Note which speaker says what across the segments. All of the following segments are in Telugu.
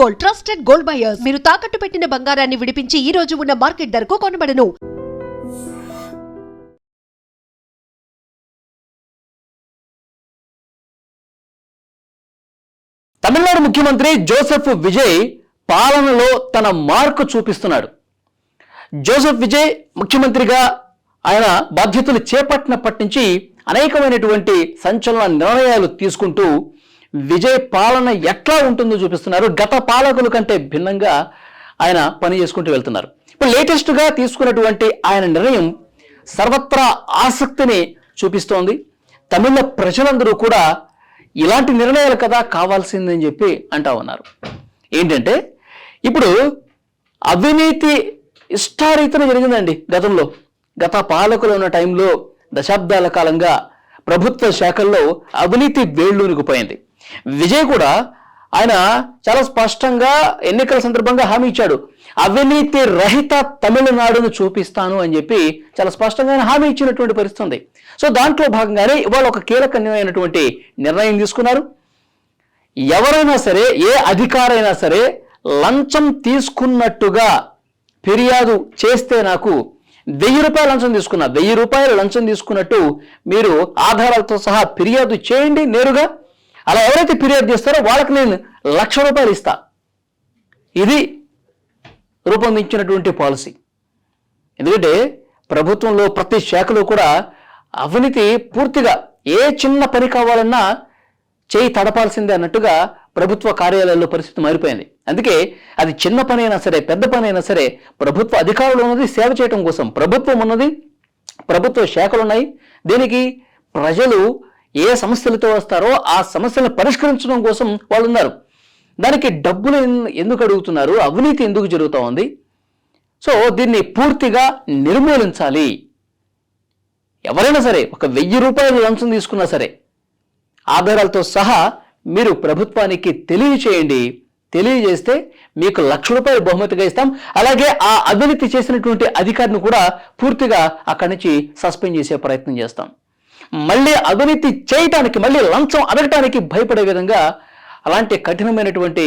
Speaker 1: Gold, trusted gold buyers. మీరు తాకట్టు పెట్టిన బంగారాన్ని విడిపించి ఈ రోజు ఉన్న మార్కెట్ ధరకు కొనబడను.
Speaker 2: తమిళనాడు ముఖ్యమంత్రి జోసెఫ్ విజయ్ పాలనలో తన మార్కు చూపిస్తున్నాడు. జోసెఫ్ విజయ్ ముఖ్యమంత్రిగా ఆయన బాధ్యతలు చేపట్టినప్పటి నుంచి అనేకమైనటువంటి సంచలన నిర్ణయాలు తీసుకుంటూ విజయ్ పాలన ఎట్లా ఉంటుందో చూపిస్తున్నారు. గత పాలకుల కంటే భిన్నంగా ఆయన పని చేసుకుంటూ వెళ్తున్నారు. ఇప్పుడు లేటెస్ట్గా తీసుకున్నటువంటి ఆయన నిర్ణయం సర్వత్రా ఆసక్తిని చూపిస్తోంది. తమిళ ప్రజలందరూ కూడా ఇలాంటి నిర్ణయాలు కదా కావాల్సిందని చెప్పి అంటా ఉన్నారు. ఏంటంటే ఇప్పుడు అవినీతి ఇష్టారీతన జరిగిందండి. గత పాలకులు ఉన్న టైంలో దశాబ్దాల కాలంగా ప్రభుత్వ శాఖల్లో అవినీతి వేళ్ళూనికిపోయింది. విజయ్ కూడా ఆయన చాలా స్పష్టంగా ఎన్నికల సందర్భంగా హామీ ఇచ్చాడు. అవినీతి రహిత తమిళనాడును చూపిస్తాను అని చెప్పి చాలా స్పష్టంగా హామీ ఇచ్చినటువంటి పరిస్థితి ఉంది. సో దాంట్లో భాగంగానే ఇవాళ ఒక కీలకమైనటువంటి నిర్ణయం తీసుకున్నారు. ఎవరైనా సరే, ఏ అధికారైనా సరే లంచం తీసుకున్నట్టుగా ఫిర్యాదు చేస్తే నాకు 1000 రూపాయలు లంచం తీసుకున్నా, 1000 రూపాయలు లంచం తీసుకున్నట్టు మీరు ఆధారాలతో సహా ఫిర్యాదు చేయండి నేరుగా. అలా ఎవరైతే ఫిర్యాదు చేస్తారో వాళ్ళకి నేను 1,00,000 రూపాయలు ఇస్తా. ఇది రూపొందించినటువంటి పాలసీ. ఎందుకంటే ప్రభుత్వంలో ప్రతి శాఖలో కూడా అవినీతి పూర్తిగా ఏ చిన్న పని కావాలన్నా చేయి తడపాల్సిందే అన్నట్టుగా ప్రభుత్వ కార్యాలయాల్లో పరిస్థితి మారిపోయింది. అందుకే అది చిన్న పని అయినా సరే, పెద్ద పని అయినా సరే, ప్రభుత్వ అధికారులు ఉన్నది సేవ చేయడం కోసం, ప్రభుత్వం ఉన్నది, ప్రభుత్వ శాఖలు ఉన్నాయి. దీనికి ప్రజలు ఏ సమస్యలతో వస్తారో ఆ సమస్యలను పరిష్కరించడం కోసం వాళ్ళు ఉన్నారు. దానికి డబ్బులు ఎందుకు అడుగుతున్నారు, అవినీతి ఎందుకు జరుగుతూ ఉంది? సో దీన్ని పూర్తిగా నిర్మూలించాలి. ఎవరైనా సరే ఒక 1000 రూపాయలు లంచం తీసుకున్నా సరే ఆధారాలతో సహా మీరు ప్రభుత్వానికి తెలియచేయండి. తెలియజేస్తే మీకు 1,00,000 రూపాయలు బహుమతిగా ఇస్తాం. అలాగే ఆ అవినీతి చేసినటువంటి అధికారిని కూడా పూర్తిగా అక్కడి నుంచి సస్పెండ్ చేసే ప్రయత్నం చేస్తాం. మళ్ళీ అవినీతి చేయటానికి, మళ్ళీ లంచం అడగటానికి భయపడే విధంగా అలాంటి కఠినమైనటువంటి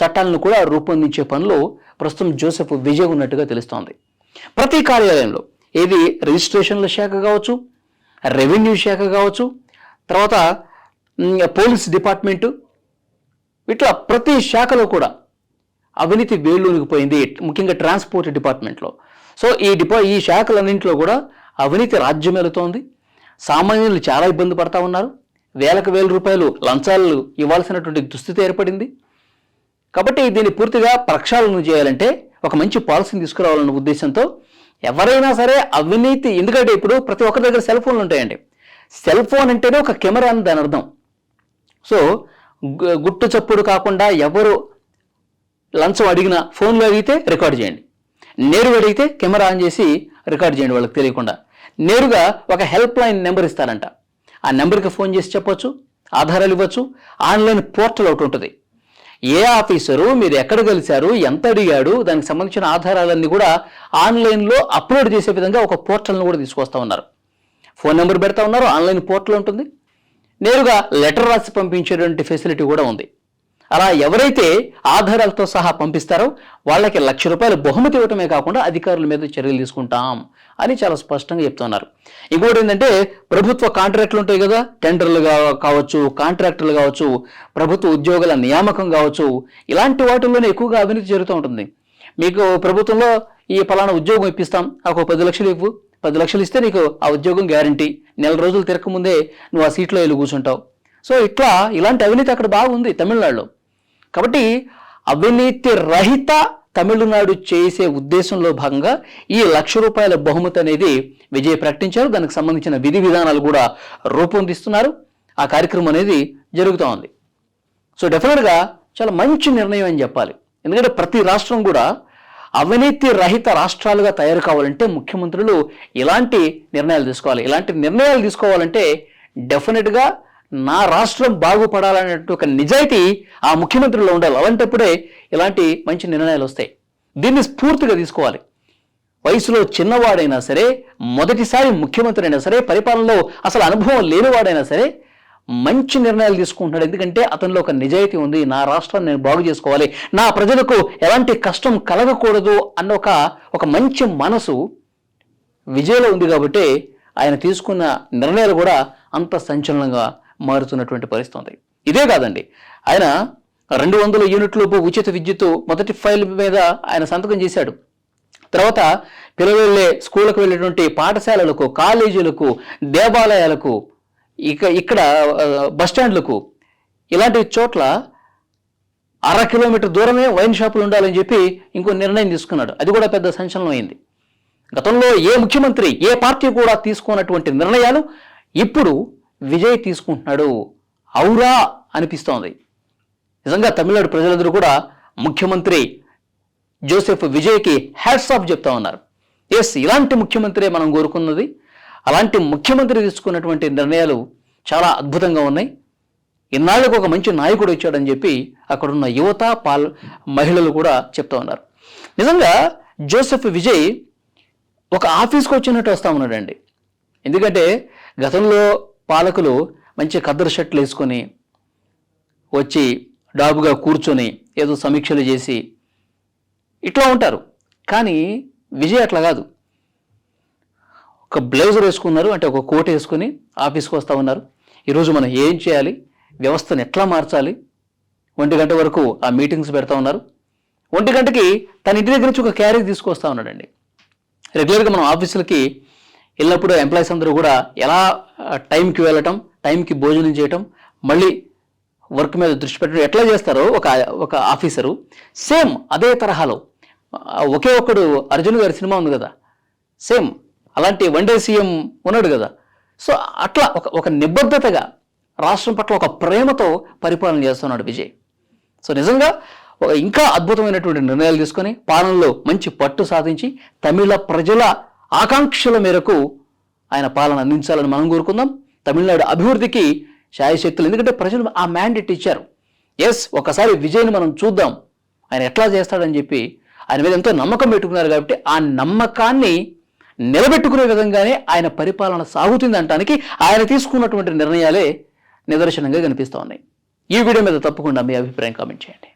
Speaker 2: చట్టాలను కూడా రూపొందించే పనిలో ప్రస్తుతం జోసెఫ్ విజయ్ ఉన్నట్టుగా తెలుస్తోంది. ప్రతి కార్యాలయంలో, ఏది రిజిస్ట్రేషన్ల శాఖ కావచ్చు, రెవెన్యూ శాఖ కావచ్చు, తర్వాత పోలీస్ డిపార్ట్మెంటు, ఇట్లా ప్రతి శాఖలో కూడా అవినీతి వేళ్ళూనికిపోయింది. ముఖ్యంగా ట్రాన్స్పోర్ట్ డిపార్ట్మెంట్లో. సో ఈ శాఖలన్నింటిలో కూడా అవినీతి రాజ్యం వెళుతోంది. సామాన్యులు చాలా ఇబ్బంది పడతా ఉన్నారు. 1000 రూపాయలు లంచాలు ఇవ్వాల్సినటువంటి దుస్థితి ఏర్పడింది. కాబట్టి దీన్ని పూర్తిగా ప్రక్షాళన చేయాలంటే ఒక మంచి పాలసీని తీసుకురావాలన్న ఉద్దేశంతో ఎవరైనా సరే అవినీతి, ఎందుకంటే ఇప్పుడు ప్రతి ఒక్కరి దగ్గర సెల్ ఫోన్లు ఉంటాయండి. సెల్ ఫోన్ అంటేనే ఒక కెమెరా అని దాని అర్థం. సో గుట్టు చప్పుడు కాకుండా ఎవరు లంచం అడిగినా ఫోన్లో అడిగితే రికార్డ్ చేయండి, నేరుగా అడిగితే కెమెరా ఆన్ చేసి రికార్డ్ చేయండి. వాళ్ళకి తెలియకుండా నేరుగా ఒక హెల్ప్ లైన్ నెంబర్ ఇస్తారంట. ఆ నెంబర్కి ఫోన్ చేసి చెప్పొచ్చు, ఆధారాలు ఇవ్వచ్చు. ఆన్లైన్ పోర్టల్ ఒకటి ఉంటుంది. ఏ ఆఫీసరు మీరు ఎక్కడ కలిశారు, ఎంత అడిగాడు, దానికి సంబంధించిన ఆధారాలన్నీ కూడా ఆన్లైన్లో అప్లోడ్ చేసే విధంగా ఒక పోర్టల్ను కూడా తీసుకొస్తా ఉన్నారు. ఫోన్ నెంబర్ పెడతా ఉన్నారు, ఆన్లైన్ పోర్టల్ ఉంటుంది, నేరుగా లెటర్ రాసి పంపించేటువంటి ఫెసిలిటీ కూడా ఉంది. అలా ఎవరైతే ఆధారాలతో సహా పంపిస్తారో వాళ్ళకి 1,00,000 రూపాయలు బహుమతి ఇవ్వటమే కాకుండా అధికారుల మీద చర్యలు తీసుకుంటాం అని చాలా స్పష్టంగా చెప్తున్నారు. ఇంకోటి ఏంటంటే ప్రభుత్వ కాంట్రాక్టులు ఉంటాయి కదా, టెండర్లు కావచ్చు, కాంట్రాక్టులు కావచ్చు, ప్రభుత్వ ఉద్యోగుల నియామకం కావచ్చు, ఇలాంటి వాటిల్లోనే ఎక్కువగా అవినీతి జరుగుతూ ఉంటుంది. మీకు ప్రభుత్వంలో ఈ పలానా ఉద్యోగం ఇప్పిస్తాం, ఒక 10 లక్షలు ఇవ్వు, 10 లక్షలు ఇస్తే నీకు ఆ ఉద్యోగం గ్యారంటీ, నెల రోజులు తిరగకముందే నువ్వు ఆ సీట్లో వెళ్ళి కూర్చుంటావు. సో ఇలాంటి అవినీతి అక్కడ బాగుంది తమిళనాడులో. కాబట్టి అవినీతి రహిత తమిళనాడు చేసే ఉద్దేశంలో భాగంగా ఈ 1,00,000 రూపాయల బహుమతి అనేది విజయ్ ప్రకటించారు. దానికి సంబంధించిన విధి విధానాలు కూడా రూపొందిస్తున్నారు. ఆ కార్యక్రమం అనేది జరుగుతూ ఉంది. సో డెఫినెట్గా చాలా మంచి నిర్ణయం అని చెప్పాలి. ఎందుకంటే ప్రతి రాష్ట్రం కూడా అవినీతి రహిత రాష్ట్రాలుగా తయారు కావాలంటే ముఖ్యమంత్రులు ఇలాంటి నిర్ణయాలు తీసుకోవాలి. ఇలాంటి నిర్ణయాలు తీసుకోవాలంటే డెఫినెట్గా నా రాష్ట్రం బాగుపడాలనేటువంటి ఒక నిజాయితీ ఆ ముఖ్యమంత్రిలో ఉండాలి. అలాంటప్పుడే ఇలాంటి మంచి నిర్ణయాలు వస్తాయి. దీన్ని స్ఫూర్తిగా తీసుకోవాలి. వయసులో చిన్నవాడైనా సరే, మొదటిసారి ముఖ్యమంత్రి అయినా సరే, పరిపాలనలో అసలు అనుభవం లేనివాడైనా సరే, మంచి నిర్ణయాలు తీసుకుంటున్నాడు. ఎందుకంటే అతనిలో ఒక నిజాయితీ ఉంది. నా రాష్ట్రాన్ని నేను బాగు చేసుకోవాలి, నా ప్రజలకు ఎలాంటి కష్టం కలగకూడదు అన్న ఒక మంచి మనసు విజయ్లో ఉంది. కాబట్టి ఆయన తీసుకున్న నిర్ణయాలు కూడా అంత సంచలనంగా మారుతున్నటువంటి పరిస్థితి ఉంది. ఇదే కాదండి, ఆయన 200 యూనిట్లలోపు ఉచిత విద్యుత్ మొదటి ఫైల్ మీద ఆయన సంతకం చేశాడు. తర్వాత పిల్లలు వెళ్ళే స్కూళ్ళకు వెళ్ళేటువంటి పాఠశాలలకు, కాలేజీలకు, దేవాలయాలకు, ఇక్కడ బస్టాండ్లకు, ఇలాంటి చోట్ల 1/2 కిలోమీటర్ దూరమే వైన్ షాపులు ఉండాలని చెప్పి ఇంకో నిర్ణయం తీసుకున్నాడు. అది కూడా పెద్ద సంచలనం అయింది. గతంలో ఏ ముఖ్యమంత్రి, ఏ పార్టీ కూడా తీసుకున్నటువంటి నిర్ణయాలు ఇప్పుడు విజయ్ తీసుకుంటున్నాడు. ఔరా అనిపిస్తోంది. నిజంగా తమిళనాడు ప్రజలందరూ కూడా ముఖ్యమంత్రి జోసెఫ్ విజయ్కి హ్యాట్స్ ఆఫ్ చెప్తా ఉన్నారు. ఎస్, ఇలాంటి ముఖ్యమంత్రి మనం కోరుకున్నది. అలాంటి ముఖ్యమంత్రి తీసుకున్నటువంటి నిర్ణయాలు చాలా అద్భుతంగా ఉన్నాయి. ఇన్నాళ్ళకు ఒక మంచి నాయకుడు వచ్చాడని చెప్పి అక్కడున్న యువత, మహిళలు కూడా చెప్తా ఉన్నారు. నిజంగా జోసెఫ్ విజయ్ ఒక ఆఫీస్కి వచ్చినట్టు వస్తూ ఉన్నాడండి. ఎందుకంటే గతంలో పాలకులు మంచి ఖద్దరు షర్ట్లు వేసుకొని వచ్చి డాబుగా కూర్చొని ఏదో సమీక్షలు చేసి ఇట్లా ఉంటారు. కానీ విజయ్ అట్లా కాదు. ఒక బ్లేజర్ వేసుకున్నారు, అంటే ఒక కోట్ వేసుకొని ఆఫీస్కి వస్తూ ఉన్నారు. ఈరోజు మనం ఏం చేయాలి, వ్యవస్థను ఎట్లా మార్చాలి, 1 గంట వరకు ఆ మీటింగ్స్ పెడతా ఉన్నారు. 1 గంటకి తన ఇంటి దగ్గర నుంచి ఒక క్యారేజ్ తీసుకొస్తా ఉన్నాడండి. రెగ్యులర్గా మనం ఆఫీసులకి వెళ్ళినప్పుడు ఎంప్లాయీస్ అందరూ కూడా ఎలా టైంకి వెళ్ళటం, టైంకి భోజనం చేయటం, మళ్ళీ వర్క్ మీద దృష్టి పెట్టడం ఎట్లా చేస్తారో ఒక ఆఫీసరు, సేమ్ అదే తరహాలో ఒకే ఒక్కడు అర్జున్ గారి సినిమా ఉంది కదా, సేమ్ అలాంటి వన్ డే సీఎం ఉన్నాడు కదా. సో అట్లా ఒక నిబద్ధతగా రాష్ట్రం పట్ల ఒక ప్రేమతో పరిపాలన చేస్తున్నాడు విజయ్. సో నిజంగా ఇంకా అద్భుతమైనటువంటి నిర్ణయాలు తీసుకొని పాలనలో మంచి పట్టు సాధించి తమిళ ప్రజల ఆకాంక్షల మేరకు ఆయన పాలన అందించాలని మనం కోరుకుందాం. తమిళనాడు అభివృద్ధికి శాయశక్తులు, ఎందుకంటే ప్రజలు ఆ మ్యాండేట్ ఇచ్చారు. ఎస్, ఒకసారి విజయ్ని మనం చూద్దాం ఆయన ఎట్లా చేస్తాడని చెప్పి ఆయన మీద ఎంతో నమ్మకం పెట్టుకున్నారు. కాబట్టి ఆ నమ్మకాన్ని నిలబెట్టుకునే విధంగానే ఆయన పరిపాలన సాగుతుంది అనడానికి ఆయన తీసుకున్నటువంటి నిర్ణయాలే నిదర్శనంగా కనిపిస్తూ ఉన్నాయి. ఈ వీడియో మీద తప్పకుండా మీ అభిప్రాయం కామెంట్ చేయండి.